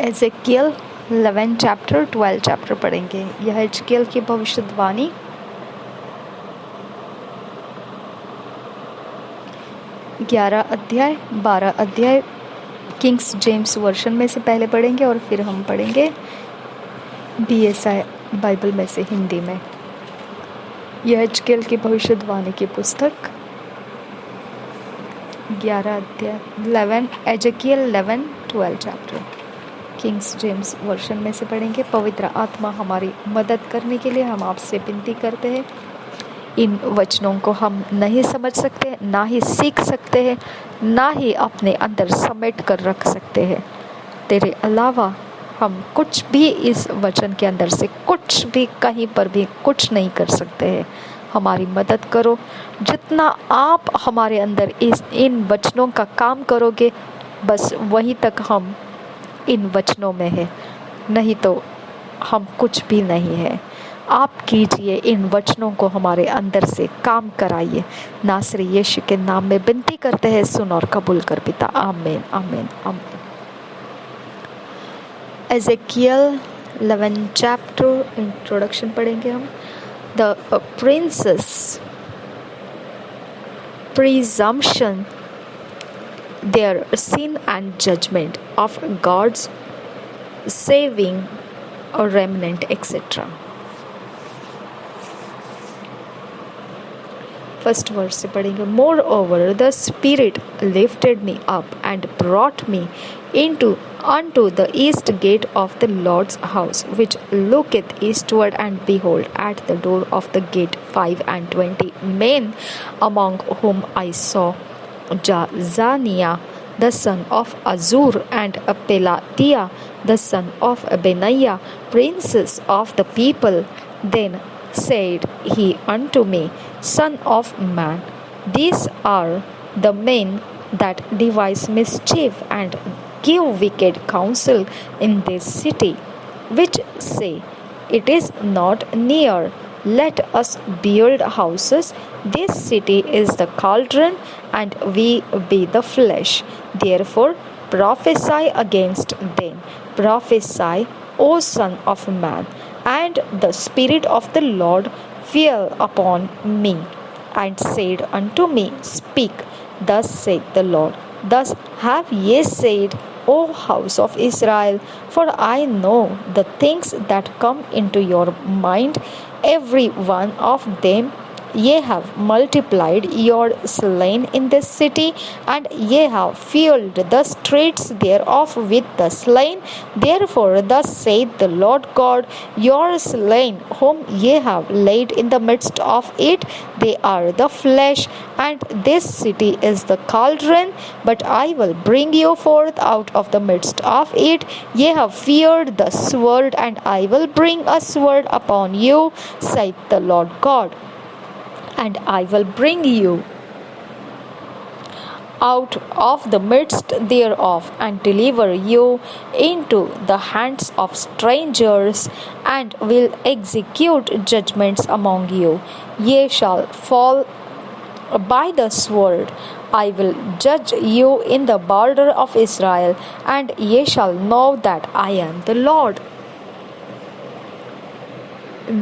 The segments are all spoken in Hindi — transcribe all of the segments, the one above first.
एजेकियल 11 चैप्टर 12 चैप्टर पढ़ेंगे। यह एजेकियल की भविष्यवाणी 11 अध्याय 12 अध्याय किंग्स जेम्स वर्शन में से पहले पढ़ेंगे और फिर हम पढ़ेंगे BSI बाइबल में से हिंदी में। यह एजेकियल की भविष्यवाणी की पुस्तक 11 अध्याय 11 Ezekiel 11-12 chapter Kings James version में से पढ़ेंगे। पवित्र आत्मा हमारी मदद करने के लिए हम आपसे विनती करते हैं। इन वचनों को हम नहीं समझ सकते, ना ही सीख सकते हैं, ना ही अपने अंदर समेट कर रख सकते हैं। तेरे अलावा हम कुछ भी इस वचन के अंदर से कुछ भी कहीं पर भी कुछ नहीं कर सकते हैं। हमारी मदद करो। जितना आप हमारे अंदर इन वचनों का काम करोगे, बस वहीं तक हम इन वचनों में है, नहीं तो हम कुछ भी नहीं है। आप कीजिए, इन वचनों को हमारे अंदर से काम कराइए। नासरी यीशु के नाम में विनती करते हैं, सुन और कबूल कर पिता। आमीन आमीन आमीन। एजेकियल 11 चैप्टर इंट्रोडक्शन पढ़ेंगे हम। The princess presumption, their sin and judgment of God's saving a remnant, etc. First verse से पढ़ेंगे। Moreover, the Spirit lifted me up and brought me unto the east gate of the Lord's house, which looketh eastward, and behold, at the door of the gate 25 men, among whom I saw Jazaniah the son of Azur, and Pelatiah the son of Benaiah, princes of the people. Then said he unto me, Son of man, these are the men that devise mischief and give wicked counsel in this city, which say, It is not near, let us build houses. This city is the cauldron, and we be the flesh. Therefore prophesy against them. Prophesy, O Son of man. And the Spirit of the Lord fell upon me, and said unto me, Speak, thus saith the Lord. Thus have ye said, O house of Israel, for I know the things that come into your mind, every one of them. Ye have multiplied your slain in this city, and ye have filled the streets thereof with the slain. Therefore thus saith the Lord God, your slain, whom ye have laid in the midst of it, they are the flesh, and this city is the cauldron. But I will bring you forth out of the midst of it. Ye have feared the sword, and I will bring a sword upon you, saith the Lord God. And I will bring you out of the midst thereof, and deliver you into the hands of strangers, and will execute judgments among you. Ye shall fall by the sword. I will judge you in the border of Israel, and ye shall know that I am the Lord.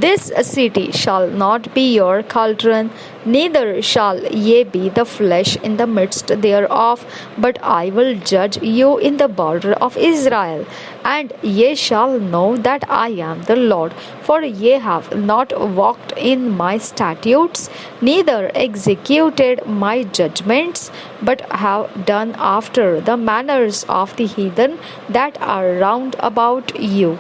This city shall not be your cauldron, neither shall ye be the flesh in the midst thereof, but I will judge you in the border of Israel, and ye shall know that I am the Lord. For ye have not walked in my statutes, neither executed my judgments, but have done after the manners of the heathen that are round about you.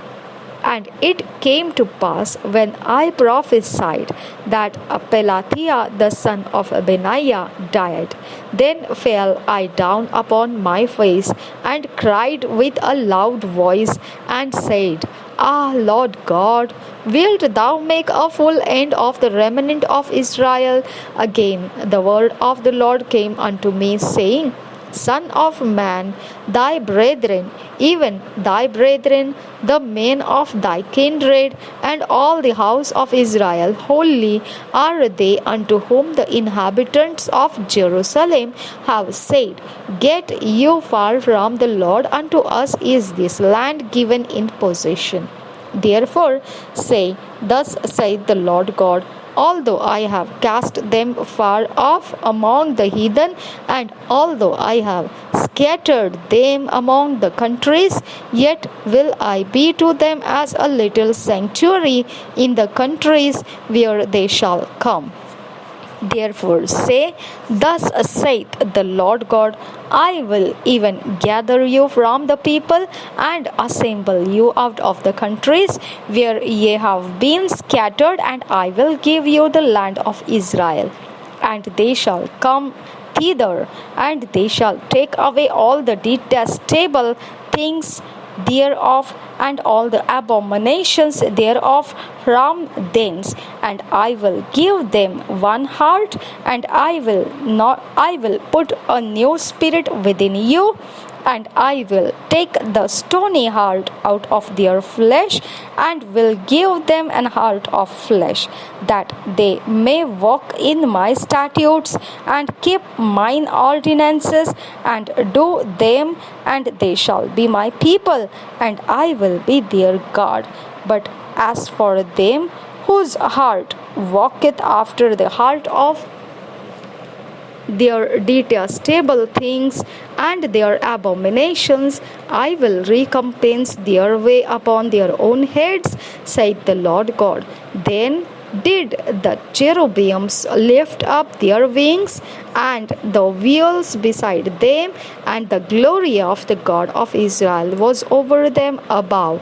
And it came to pass, when I prophesied, that Pelatiah the son of Benaiah died. Then fell I down upon my face, and cried with a loud voice, and said, Ah, Lord God, wilt thou make a full end of the remnant of Israel? Again the word of the Lord came unto me, saying, Son of man, thy brethren, even thy brethren, the men of thy kindred, and all the house of Israel, holy are they unto whom the inhabitants of Jerusalem have said, Get you far from the Lord, unto us is this land given in possession. Therefore say, Thus saith the Lord God, Although I have cast them far off among the heathen, and although I have scattered them among the countries, yet will I be to them as a little sanctuary in the countries where they shall come. Therefore say, Thus saith the Lord God, I will even gather you from the people and assemble you out of the countries where ye have been scattered, and I will give you the land of Israel. And they shall come thither, and they shall take away all the detestable things thereof, and all the abominations thereof from thence, and I will give them one heart, and I will put a new spirit within you, and I will take the stony heart out of their flesh, and will give them an heart of flesh, that they may walk in my statutes, and keep mine ordinances, and do them, and they shall be my people, and I will be their God. But as for them whose heart walketh after the heart of their detestable things and their abominations, I will recompense their way upon their own heads, saith the Lord God. Then did the cherubims lift up their wings, and the wheels beside them, and the glory of the God of Israel was over them above.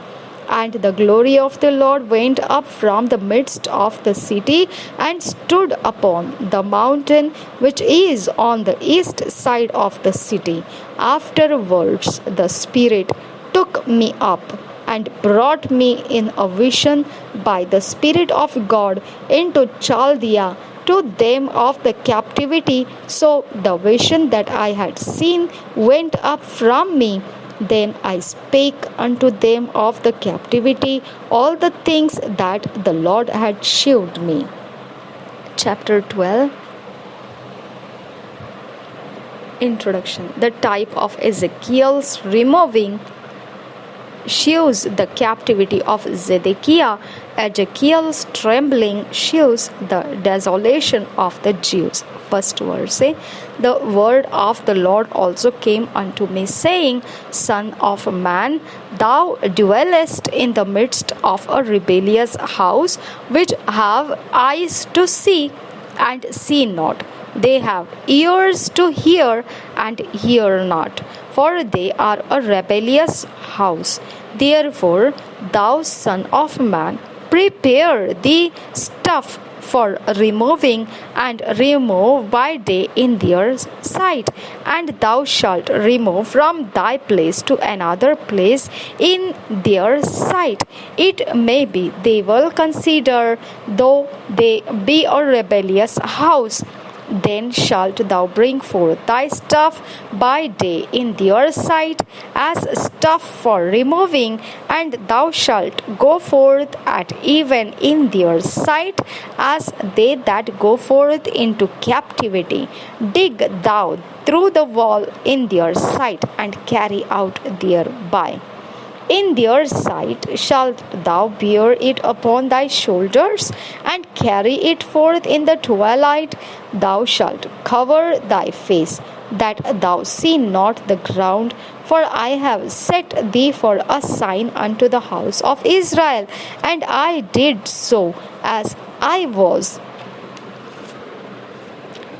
And the glory of the Lord went up from the midst of the city, and stood upon the mountain which is on the east side of the city. Afterwards the Spirit took me up, and brought me in a vision by the Spirit of God into Chaldea, to them of the captivity. So the vision that I had seen went up from me. Then I spake unto them of the captivity all the things that the Lord had shewed me. Chapter 12. Introduction. The type of Ezekiel's removing shews the captivity of Zedekiah. Ezekiel's trembling shews the desolation of the Jews. First verse, the word of the Lord also came unto me, saying, Son of man, thou dwellest in the midst of a rebellious house, which have eyes to see and see not. They have ears to hear and hear not, for they are a rebellious house. Therefore, thou son of man, prepare thee stuff for removing, and remove by day in their sight. And thou shalt remove from thy place to another place in their sight. It may be they will consider, though they be a rebellious house. Then shalt thou bring forth thy stuff by day in their sight, as stuff for removing, and thou shalt go forth at even in their sight, as they that go forth into captivity. Dig thou through the wall in their sight, and carry out thereby. In their sight shalt thou bear it upon thy shoulders, and carry it forth in the twilight. Thou shalt cover thy face, that thou see not the ground, for I have set thee for a sign unto the house of Israel. And I did so as I was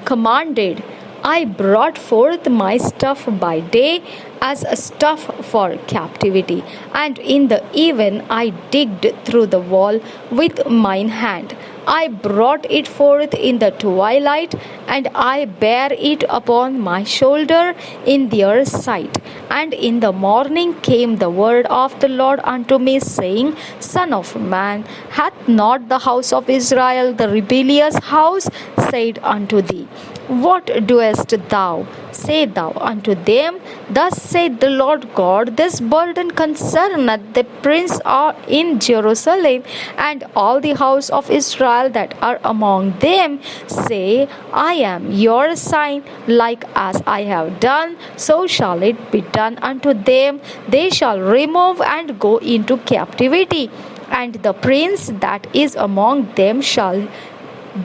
commanded. I brought forth my stuff by day as a stuff for captivity, and in the even I digged through the wall with mine hand. I brought it forth in the twilight, and I bare it upon my shoulder in their sight. And in the morning came the word of the Lord unto me, saying, Son of man, hath not the house of Israel, the rebellious house, said unto thee, What doest thou? Say thou unto them, Thus saith the Lord God, This burden concerneth the prince in Jerusalem, and all the house of Israel that are among them. Say, I am your sign, like as I have done, so shall it be done unto them. They shall remove and go into captivity, and the prince that is among them shall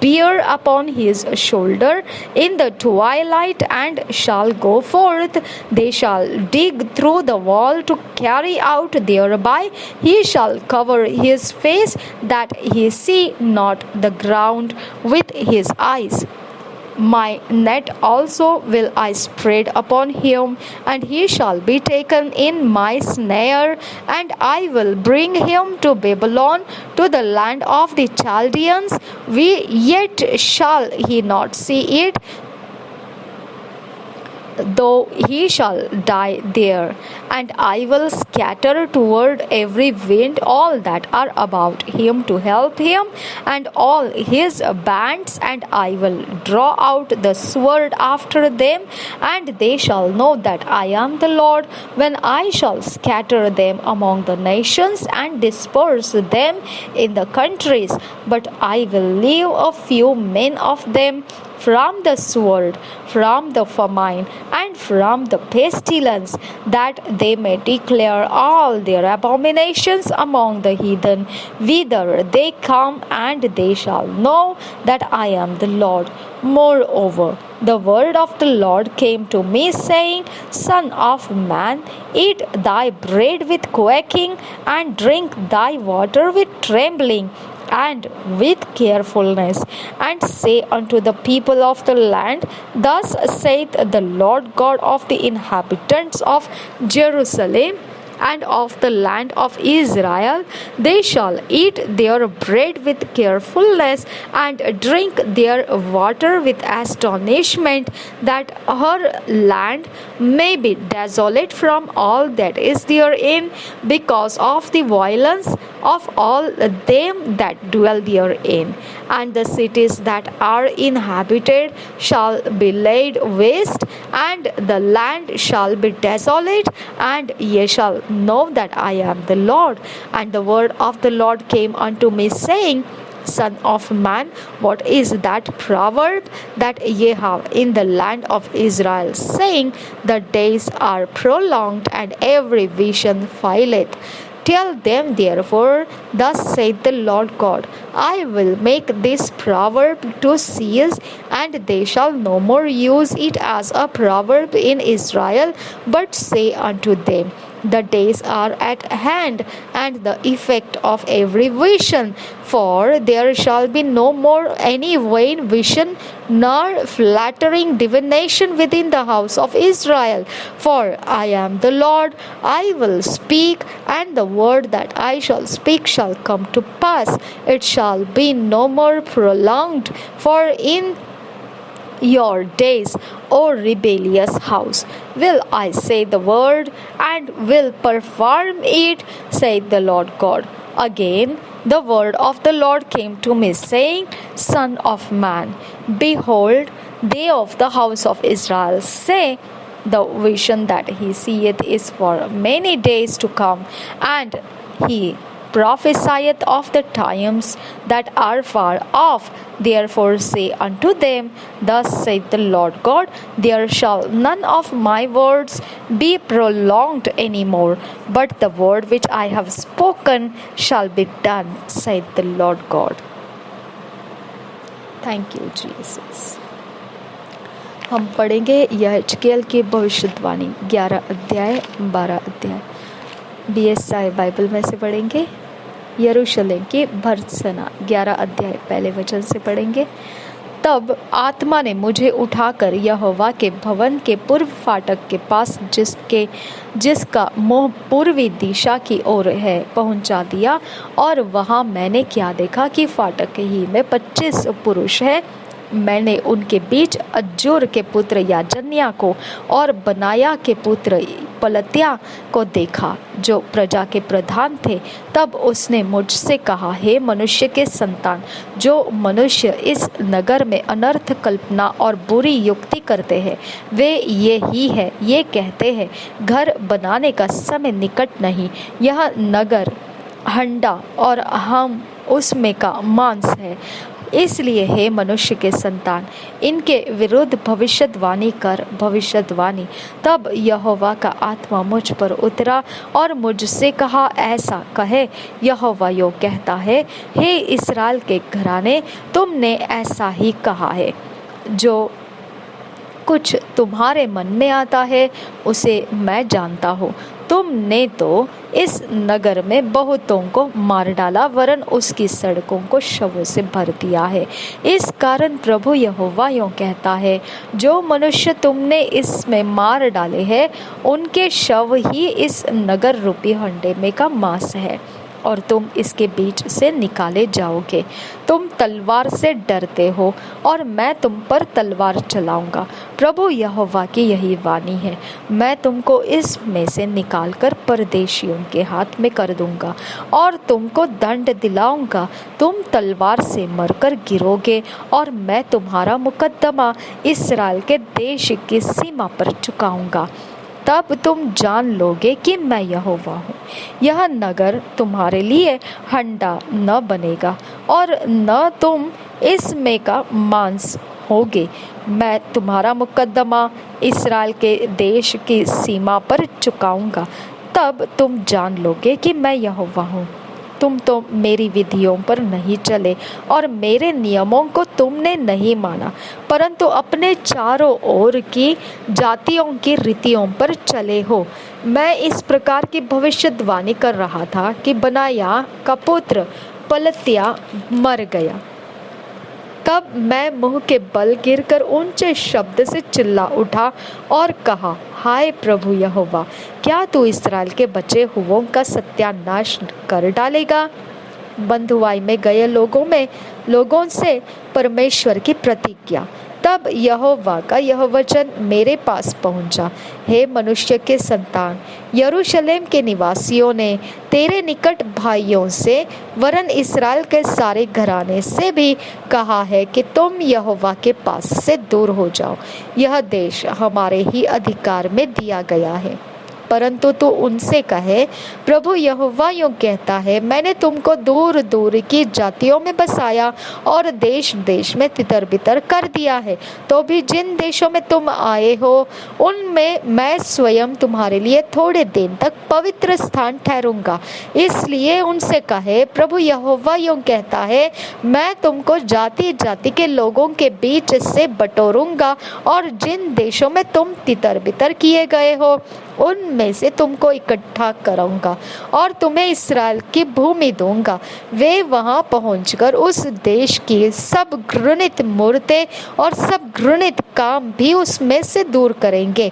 bear upon his shoulder in the twilight, and shall go forth. They shall dig through the wall to carry out thereby. He shall cover his face, that he see not the ground with his eyes. My net also will I spread upon him, and he shall be taken in my snare, and I will bring him to Babylon, to the land of the Chaldeans. Yet shall he not see it, though he shall die there. And I will scatter toward every wind all that are about him to help him, and all his bands, and I will draw out the sword after them, and they shall know that I am the Lord, when I shall scatter them among the nations and disperse them in the countries. But I will leave a few men of them from the sword, from the famine, and from the pestilence, that they may declare all their abominations among the heathen, whither they come, and they shall know that I am the Lord. Moreover, the word of the Lord came to me, saying, Son of man, eat thy bread with quaking, and drink thy water with trembling, and with carefulness, and say unto the people of the land, Thus saith the Lord God of the inhabitants of Jerusalem and of the land of Israel, they shall eat their bread with carefulness, and drink their water with astonishment, that her land may be desolate from all that is therein, because of the violence of all them that dwell therein. And the cities that are inhabited shall be laid waste, and the land shall be desolate, and ye shall know that I am the Lord. And the word of the Lord came unto me, saying, Son of man, what is that proverb that ye have in the land of Israel, saying, The days are prolonged, and every vision faileth? Tell them therefore, Thus saith the Lord God, I will make this proverb to cease, and they shall no more use it as a proverb in Israel, but say unto them, The days are at hand, and the effect of every vision. For there shall be no more any vain vision, nor flattering divination within the house of Israel. For I am the Lord, I will speak, and the word that I shall speak shall come to pass. It shall be no more prolonged. For in your days, O rebellious house, will I say the word, and will perform it, saith the Lord God. Again, the word of the Lord came to me, saying, Son of man, behold, they of the house of Israel say, The vision that he seeth is for many days to come, and he prophesieth of the times that are far off. Therefore say unto them, Thus saith the Lord God, There shall none of my words be prolonged any more, but the word which I have spoken shall be done, saith the Lord God. Thank you, Jesus. हम पढ़ेंगे यहेजकेल की भविष्यवाणी 11 अध्याय 12 अध्याय BSI बाइबल में से पढ़ेंगे। यरूशलेम की भर्त्सना 11 अध्याय पहले वचन से पढ़ेंगे। तब आत्मा ने मुझे उठाकर यहोवा के भवन के पूर्व फाटक के पास, जिसका मुंह पूर्वी दिशा की ओर है, पहुंचा दिया। और वहां मैंने क्या देखा कि फाटक ही में 25 पुरुष हैं, मैंने उनके बीच अज्जूर के पुत्र याजन्या को और बनाया के पुत्र पलत्या को देखा, जो प्रजा के प्रधान थे। तब उसने मुझसे कहा, हे मनुष्य के संतान, जो मनुष्य इस नगर में अनर्थ कल्पना और बुरी युक्ति करते हैं, वे ये ही है। ये कहते हैं, घर बनाने का समय निकट नहीं, यह नगर हंडा और हम उसमें का मांस है। इसलिए हे मनुष्य के संतान, इनके विरुद्ध भविष्यद्वाणी कर, भविष्यद्वाणी। तब यहोवा का आत्मा मुझ पर उतरा और मुझसे कहा, ऐसा कहे, यहोवा यो कहता है, हे इस्राएल के घराने, तुमने ऐसा ही कहा है। जो कुछ तुम्हारे मन में आता है उसे मैं जानता हूँ। तुमने तो इस नगर में बहुतों को मार डाला, वरन उसकी सड़कों को शवों से भर दिया है। इस कारण प्रभु यहोवा यूँ कहता है, जो मनुष्य तुमने इसमें मार डाले हैं, उनके शव ही इस नगर रूपी हंडे में का मांस है, और तुम इसके बीच से निकाले जाओगे। तुम तलवार से डरते हो, और मैं तुम पर तलवार चलाऊंगा। प्रभु यहोवा की यही वाणी है, मैं तुमको इसमें से निकालकर परदेशियों के हाथ में कर दूंगा, और तुमको दंड दिलाऊंगा। तुम तलवार से मरकर गिरोगे, और मैं तुम्हारा मुकद्दमा इस्राएल के देश की सीमा पर चुकाऊंगा। तब तुम जान लोगे कि मैं यहोवा हूँ। यह नगर तुम्हारे लिए हंडा न बनेगा, और न तुम इसमें का मांस होगे। मैं तुम्हारा मुकद्दमा इस्राएल के देश की सीमा पर चुकाऊंगा। तब तुम जान लोगे कि मैं यहोवा हूँ। तुम तो मेरी विधियों पर नहीं चले, और मेरे नियमों को तुमने नहीं माना, परंतु अपने चारों ओर की जातियों की रीतियों पर चले हो। मैं इस प्रकार की भविष्यद्वाणी कर रहा था कि बनाया का पुत्र पलत्या मर गया। तब मैं मुंह के बल गिरकर ऊंचे शब्द से चिल्ला उठा और कहा, हाय प्रभु यहोवा, क्या तू इस्राएल के बचे हुओं का सत्यानाश कर डालेगा? बंधुआई में गए लोगों से परमेश्वर की प्रतिज्ञा। तब यहोवा का यह वचन मेरे पास पहुंचा, हे मनुष्य के संतान, यरूशलेम के निवासियों ने तेरे निकट भाइयों से, वरन इस्राएल के सारे घराने से भी कहा है कि तुम यहोवा के पास से दूर हो जाओ। यह देश हमारे ही अधिकार में दिया गया है। परंतु तू उनसे कहे, प्रभु यहोवा यूँ कहता है, मैंने तुमको दूर दूर की जातियों में बसाया और देश देश में तितर बितर कर दिया है। तो भी जिन देशों में तुम आए हो, उनमें मैं स्वयं तुम्हारे लिए थोड़े दिन तक पवित्र स्थान ठहरूंगा। इसलिए उनसे कहे, प्रभु यहोवा यूँ कहता है, मैं तुमको जाति जाति के लोगों के बीच से बटोरूंगा, और जिन देशों में तुम तितर बितर किए गए हो, उनमें से तुमको इकट्ठा करूंगा और तुम्हें इस्राएल की भूमि दूंगा। वे वहां पहुंचकर उस देश की सब घृणित मूर्तें और सब घृणित काम भी उसमें से दूर करेंगे।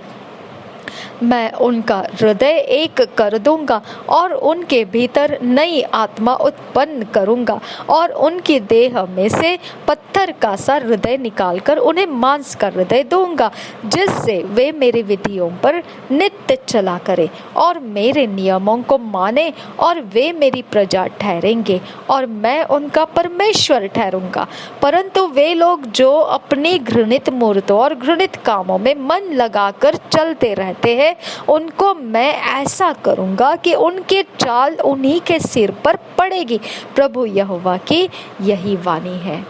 मैं उनका हृदय एक कर दूंगा और उनके भीतर नई आत्मा उत्पन्न करूंगा, और उनकी देह में से पत्थर का सा हृदय निकालकर उन्हें मांस का हृदय दूंगा, जिससे वे मेरी विधियों पर नित्य चला करें और मेरे नियमों को माने, और वे मेरी प्रजा ठहरेंगे और मैं उनका परमेश्वर ठहरूंगा। परंतु वे लोग जो अपनी घृणित मूर्तों और घृणित कामों में मन लगाकर चलते रहते हैं, उनको मैं ऐसा करूंगा कि उनकी चाल उन्हीं के सिर पर पड़ेगी। प्रभु यहोवा की यही वाणी है।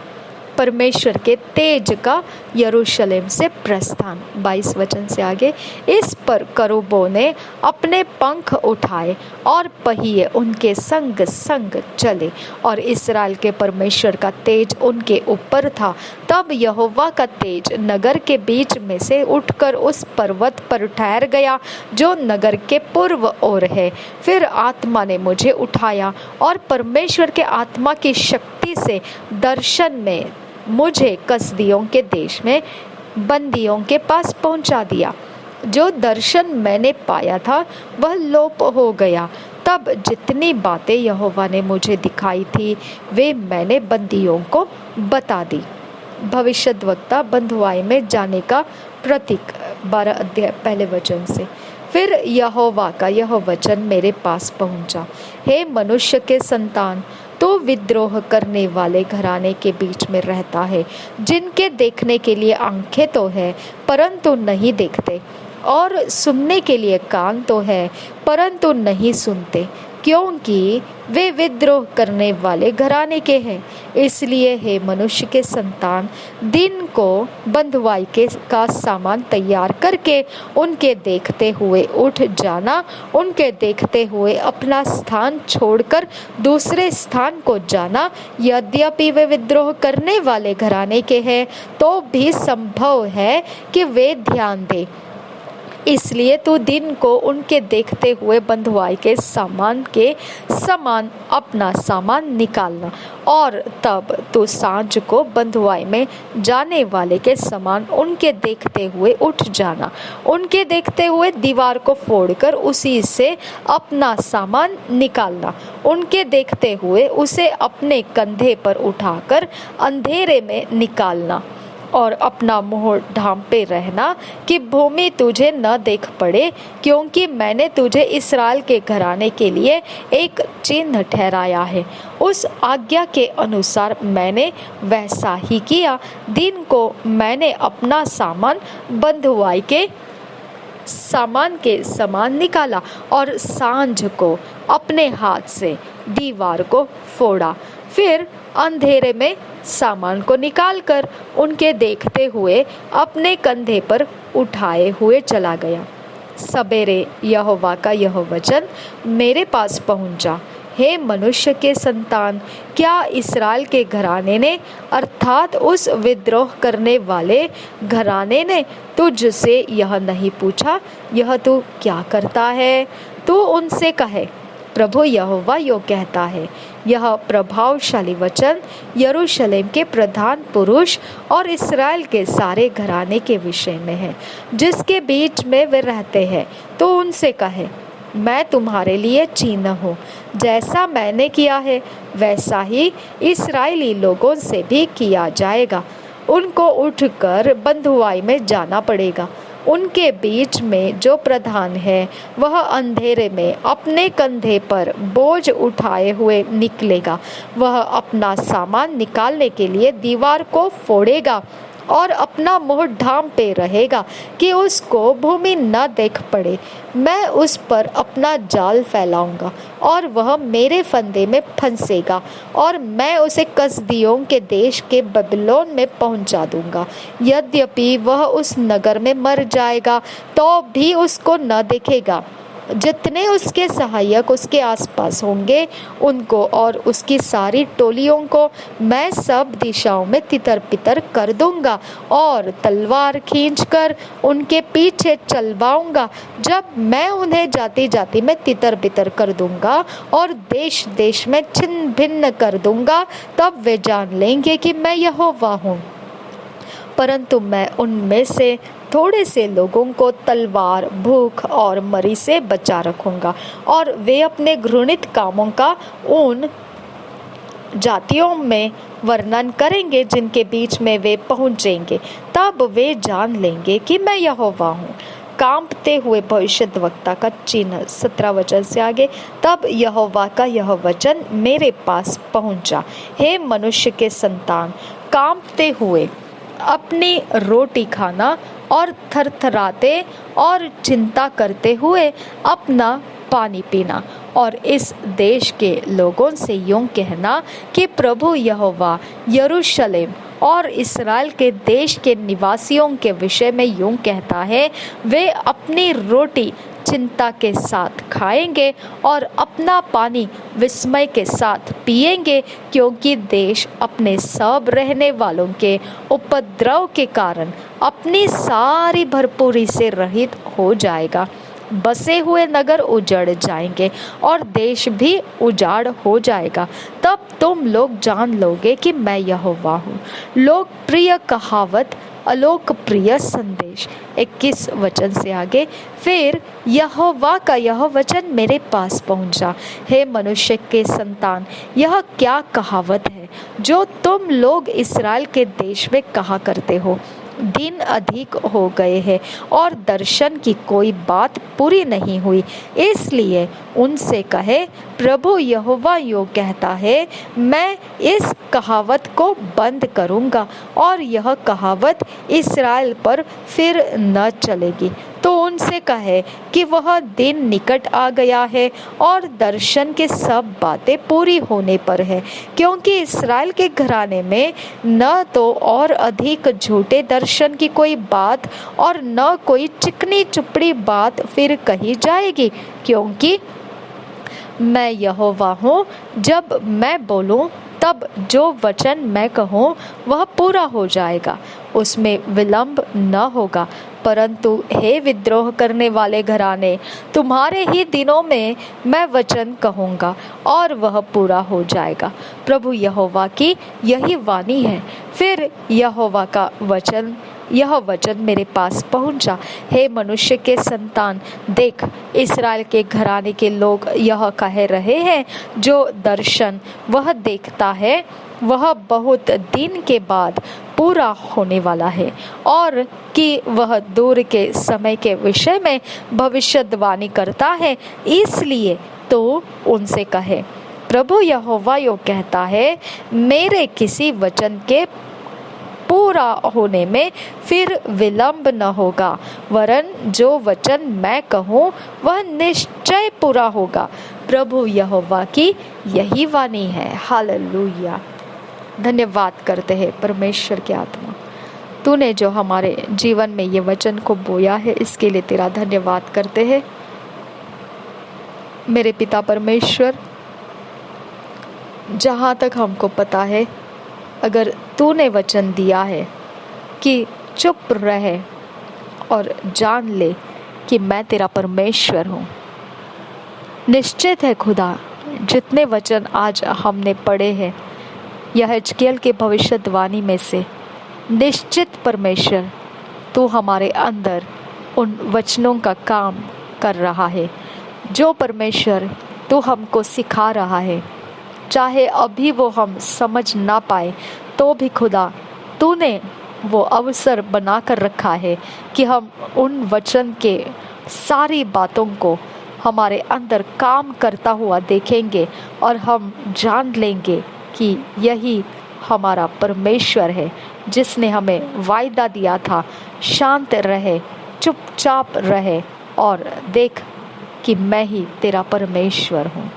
परमेश्वर के तेज का यरूशलेम से प्रस्थान। 22 वचन से आगे, इस पर करूबों ने अपने पंख उठाए और पहिए उनके संग संग चले, और इस्राएल के परमेश्वर का तेज उनके ऊपर था। तब यहोवा का तेज नगर के बीच में से उठकर उस पर्वत पर ठहर गया जो नगर के पूर्व ओर है। फिर आत्मा ने मुझे उठाया और परमेश्वर के आत्मा की शक्ति से दर्शन में मुझे कसदियों के देश में बंदियों के पास पहुंचा दिया। जो दर्शन मैंने पाया था वह लोप हो गया। तब जितनी बातें यहोवा ने मुझे दिखाई थी वे मैंने बंदियों को बता दी। भविष्यद्वक्ता बंधुआई में जाने का प्रतीक। 12 अध्याय पहले वचन से। फिर यहोवा का यह वचन मेरे पास पहुंचा, हे मनुष्य के संतान, तो विद्रोह करने वाले घराने के बीच में रहता है, जिनके देखने के लिए आंखें तो है परंतु नहीं देखते, और सुनने के लिए कान तो है परंतु नहीं सुनते, क्योंकि वे विद्रोह करने वाले घराने के हैं। इसलिए हे मनुष्य के संतान, दिन को बंधुआई के का सामान तैयार करके उनके देखते हुए उठ जाना, उनके देखते हुए अपना स्थान छोड़कर दूसरे स्थान को जाना। यद्यपि वे विद्रोह करने वाले घराने के हैं, तो भी संभव है कि वे ध्यान दें। इसलिए तू दिन को उनके देखते हुए बंधुआई के सामान के समान अपना सामान निकालना, और तब तू सांझ को बंधुआई में जाने वाले के समान उनके देखते हुए उठ जाना, उनके देखते हुए दीवार को फोड़कर उसी से अपना सामान निकालना, उनके देखते हुए उसे अपने कंधे पर उठाकर अंधेरे में निकालना, और अपना मुंह ढांपे रहना कि भूमि तुझे न देख पड़े, क्योंकि मैंने तुझे इस्राएल के घराने के लिए एक चिन्ह ठहराया है। उस आज्ञा के अनुसार मैंने वैसा ही किया। दिन को मैंने अपना सामान बंधुआई के सामान के समान निकाला, और सांझ को अपने हाथ से दीवार को फोड़ा। फिर अंधेरे में सामान को निकालकर उनके देखते हुए अपने कंधे पर उठाए हुए चला गया। सवेरे यहोवा का यह वचन मेरे पास पहुंचा, हे मनुष्य के संतान, क्या इस्राएल के घराने ने अर्थात उस विद्रोह करने वाले घराने ने तुझसे यह नहीं पूछा, यह तू क्या करता है? तू उनसे कहे, प्रभु यहोवा यो कहता है, यह प्रभावशाली वचन यरूशलेम के प्रधान पुरुष और इस्राएल के सारे घराने के विषय में है, जिसके बीच में वे रहते हैं। तो उनसे कहे, मैं तुम्हारे लिए चिन्ह हूँ। जैसा मैंने किया है वैसा ही इस्राएली लोगों से भी किया जाएगा। उनको उठकर बंधुआई में जाना पड़ेगा। उनके बीच में जो प्रधान है वह अंधेरे में अपने कंधे पर बोझ उठाए हुए निकलेगा। वह अपना सामान निकालने के लिए दीवार को फोड़ेगा और अपना मुंह ढांपे रहेगा कि उसको भूमि न देख पड़े। मैं उस पर अपना जाल फैलाऊंगा और वह मेरे फंदे में फंसेगा, और मैं उसे कसदियों के देश के बबीलोन में पहुंचा दूंगा। यद्यपि वह उस नगर में मर जाएगा तो भी उसको न देखेगा। जितने उसके सहायक उसके आसपास होंगे उनको और उसकी सारी टोलियों को मैं सब दिशाओं में तितर बितर कर दूंगा और तलवार खींचकर उनके पीछे चलवाऊंगा। जब मैं उन्हें जाति जाति में तितर बितर कर दूंगा और देश देश में छिन्न भिन्न कर दूंगा, तब वे जान लेंगे कि मैं यहोवा हूँ। परंतु मैं उनमें से थोड़े से लोगों को तलवार, भूख और मरी से बचा रखूंगा, और वे अपने घृणित कामों का उन जातियों में वर्णन करेंगे जिनके बीच में वे पहुंचेंगे। तब वे जान लेंगे कि मैं यहोवा हूँ। कांपते हुए भविष्यद्वक्ता का चिन्ह। 17 वचन से आगे। तब यहोवा का यह वचन मेरे पास पहुंचा, हे मनुष्य के संतान, कांपते हुए अपनी रोटी खाना और थरथराते और चिंता करते हुए अपना पानी पीना, और इस देश के लोगों से यूं कहना कि प्रभु यहोवा यरूशलेम और इस्राएल के देश के निवासियों के विषय में यूं कहता है, वे अपनी रोटी चिंता के साथ खाएंगे और अपना पानी विस्मय के साथ पिएंगे, क्योंकि देश अपने सब रहने वालों के उपद्रव के कारण अपनी सारी भरपूरी से रहित हो जाएगा। बसे हुए नगर उजड़ जाएंगे और देश भी उजाड़ हो जाएगा। तब तुम लोग जान लोगे कि मैं यहोवा हूँ। लोकप्रिय कहावत अलोकप्रिय संदेश। 21 वचन से आगे, फिर यहोवा का यह वचन मेरे पास पहुंचा, हे मनुष्य के संतान, यह क्या कहावत है जो तुम लोग इस्राएल के देश में कहा करते हो, दिन अधिक हो गए हैं और दर्शन की कोई बात पूरी नहीं हुई। इसलिए उनसे कहे, प्रभु यहोवा यूँ कहता है, मैं इस कहावत को बंद करूँगा और यह कहावत इस्राएल पर फिर न चलेगी। तो उनसे कहे कि वह दिन निकट आ गया है और दर्शन के सब बातें पूरी होने पर है, क्योंकि इस्राएल के घराने में न तो और अधिक झूठे दर्शन की कोई बात और न कोई चिकनी चुपड़ी बात फिर कही जाएगी, क्योंकि मैं यहोवा हूँ, जब मैं बोलूँ तब जो वचन मैं कहूँ वह पूरा हो जाएगा, उसमें विलंब न होगा। परंतु हे विद्रोह करने वाले घराने, तुम्हारे ही दिनों में मैं वचन कहूँगा और वह पूरा हो जाएगा। प्रभु यहोवा की यही वाणी है। फिर यहोवा का यह वचन मेरे पास पहुंचा, हे मनुष्य के संतान, देख, इस्राएल के घराने के लोग यह कह रहे हैं, जो दर्शन वह देखता है वह बहुत दिन के बाद पूरा होने वाला है, और कि वह दूर के समय के विषय में भविष्यवाणी करता है। इसलिए तो उनसे कहे, प्रभु यहोवा यूँ कहता है, मेरे किसी वचन के पूरा होने में फिर विलंब न होगा, वरन जो वचन मैं कहूँ वह निश्चय पूरा होगा। प्रभु यहोवा की यही वाणी है। हालेलुया। धन्यवाद करते हैं परमेश्वर की आत्मा, तूने जो हमारे जीवन में ये वचन को बोया है, इसके लिए तेरा धन्यवाद करते हैं। मेरे पिता परमेश्वर, जहाँ तक हमको पता है, अगर तूने वचन दिया है कि चुप रहे और जान ले कि मैं तेरा परमेश्वर हूँ, निश्चित है खुदा, जितने वचन आज हमने पढ़े हैं यह हिजकिय्याह के भविष्यवाणी में से, निश्चित परमेश्वर तू हमारे अंदर उन वचनों का काम कर रहा है, जो परमेश्वर तू हमको सिखा रहा है। चाहे अभी वो हम समझ ना पाए तो भी खुदा, तूने वो अवसर बना कर रखा है कि हम उन वचन के सारी बातों को हमारे अंदर काम करता हुआ देखेंगे और हम जान लेंगे कि यही हमारा परमेश्वर है, जिसने हमें वायदा दिया था, शांत रहे, चुपचाप रहे और देख कि मैं ही तेरा परमेश्वर हूँ।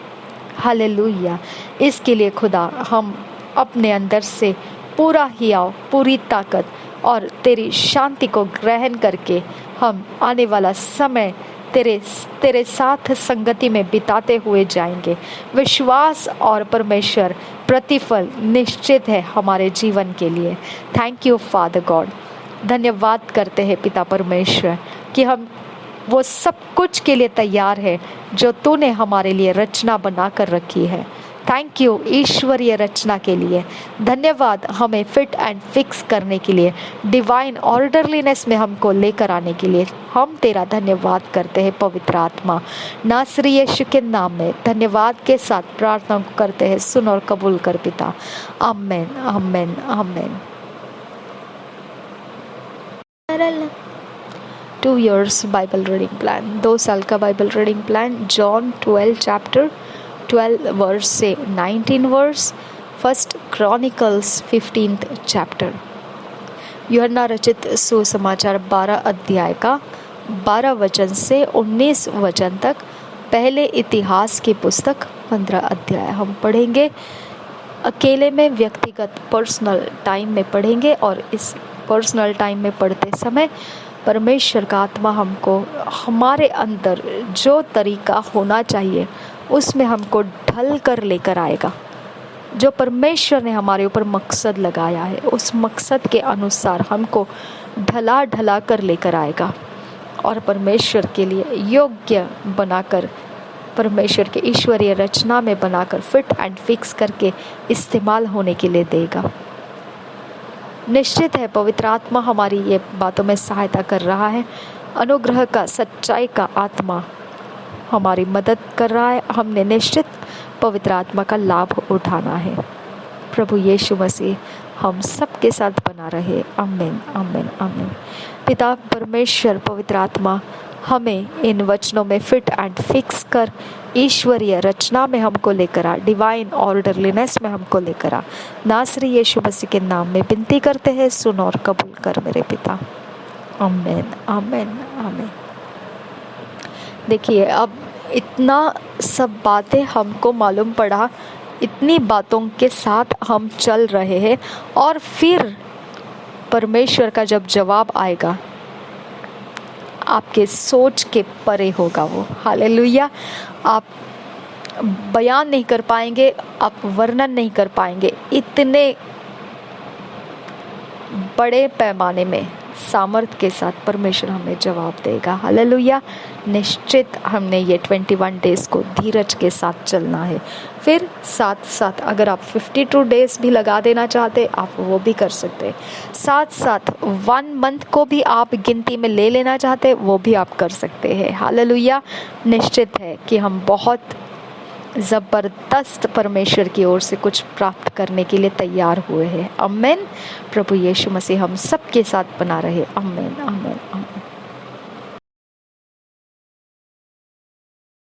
हालेलुया। इसके लिए खुदा, हम अपने अंदर से पूरा हियाव, पूरी ताकत और तेरी शांति को ग्रहण करके हम आने वाला समय तेरे साथ संगति में बिताते हुए जाएंगे। विश्वास और परमेश्वर प्रतिफल निश्चित है हमारे जीवन के लिए। Thank you father God. धन्यवाद करते हैं पिता परमेश्वर कि हम वो सब कुछ के लिए तैयार है जो तूने हमारे लिए रचना बना कर रखी है। थैंक यू ईश्वरीय रचना के लिए। धन्यवाद हमें फिट एंड फिक्स करने के लिए, डिवाइन ऑर्डरलीनेस में हमको लेकर आने के लिए। हम तेरा धन्यवाद करते हैं पवित्र आत्मा। नासरी यीशु के नाम में धन्यवाद के साथ प्रार्थना करते हैं, सुन और कबूल कर पिता। Amen, amen, amen. 2 years Bible reading plan, 2 साल का Bible reading plan. John 12 chapter 12 verse से 19 verse. First chronicles 15th chapter. यूहन्ना रचित सुसमाचार 12 अध्याय का 12 वचन से 19 वचन तक। पहले इतिहास की पुस्तक 15 अध्याय हम पढ़ेंगे। अकेले में व्यक्तिगत पर्सनल टाइम में पढ़ेंगे, और इस पर्सनल टाइम में पढ़ते समय परमेश्वर का आत्मा हमको हमारे अंदर जो तरीका होना चाहिए उसमें हमको ढल कर लेकर आएगा। जो परमेश्वर ने हमारे ऊपर मकसद लगाया है, उस मकसद के अनुसार हमको ढला ढला कर लेकर आएगा और परमेश्वर के लिए योग्य बनाकर, परमेश्वर के ईश्वरीय रचना में बनाकर फिट एंड फिक्स करके इस्तेमाल होने के लिए देगा। निश्चित है पवित्र आत्मा हमारी ये बातों में सहायता कर रहा है। अनुग्रह का, सच्चाई का आत्मा हमारी मदद कर रहा है। हमने निश्चित पवित्र आत्मा का लाभ उठाना है। प्रभु यीशु मसीह हम सबके साथ बना रहे। आमीन, आमीन, आमीन। पिता परमेश्वर, पवित्र आत्मा हमें इन वचनों में फिट एंड फिक्स कर, ईश्वरीय रचना में हमको लेकर आ, डिवाइन ऑर्डरलीनेस में हमको लेकर आ। नासरी यीशु मसीह के नाम में विनती करते हैं, सुन और कबूल कर मेरे पिता। आमीन, आमीन, आमीन। देखिए, अब इतना सब बातें हमको मालूम पड़ा, इतनी बातों के साथ हम चल रहे हैं, और फिर परमेश्वर का जब जवाब आएगा, आपके सोच के परे होगा वो। हालेलुया। आप बयान नहीं कर पाएंगे, आप वर्णन नहीं कर पाएंगे, इतने बड़े पैमाने में सामर्थ्य के साथ परमेश्वर हमें जवाब देगा। हालेलुया। निश्चित हमने ये 21 डेज को धीरज के साथ चलना है। फिर साथ साथ अगर आप 52 डेज भी लगा देना चाहते, आप वो भी कर सकते। साथ साथ 1 मंथ को भी आप गिनती में ले लेना चाहते, वो भी आप कर सकते हैं। हालेलुया। निश्चित है कि हम बहुत ज़बरदस्त परमेश्वर की ओर से कुछ प्राप्त करने के लिए तैयार हुए हैं। आमीन। प्रभु यीशु मसीह हम सबके साथ बना रहे। आमीन, आमीन, आमीन।